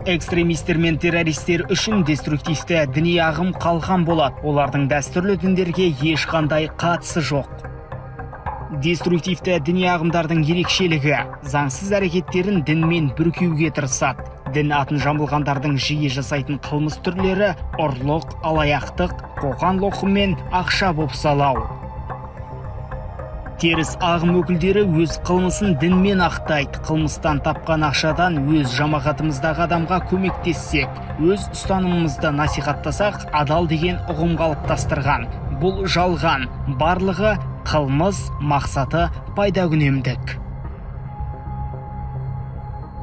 Экстремистер мен террористер үшін деструктивті діни ағым қалған болады. Олардың дәстүрлі діндерге ешқандай қатысы жоқ. Деструктивті діни ағымдардың ерекшелігі заңсыз әрекеттерін дінмен бүркеуге тырысады. Дін атын жамылғандардың жиі жасайтын қылмыс түрлері ұрлық, алаяқтық, қоқан-лоққы мен ақша бопсалау. Теріс ағым өкілдері өз қылмысын дінмен ақтайды. Қылмыстан тапқан ақшадан өз жамағатымыздағы адамға көмектессек, өз ұстанымымызды насихаттасақ, адал деген ұғым қалыптастырған. Бұл жалған, барлығы қылмыс, мақсаты пайдакүнемдік.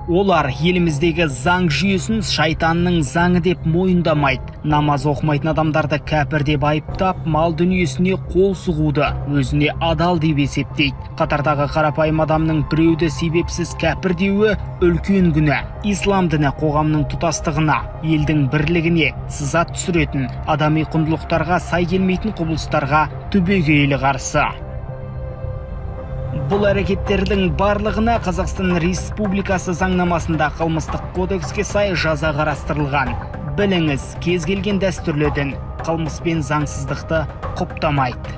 Олар еліміздегі заң жүйесін шайтанның заңы деп мойындамайды. Намаз оқымайтын адамдарды кәпір деп айыптап, мал дүниесіне қол сұғуды өзіне адал деп есептейді. Қатардағы қарапайым адамның біреуді себепсіз кәпір деуі үлкен күнә. Ислам діні қоғамның тұтастығына, елдің бірлігіне сызат түсіретін, адами құндылықтарға сай келмейтін құбылыстарға түбегейлі қарсы. Бұл әрекеттердің барлығына Қазақстан Республикасы заңнамасында қылмыстық кодекске сай жаза қарастырылған. Біліңіз, кез келген дәстүрлі дін қылмыс пен заңсыздықты құптамайды.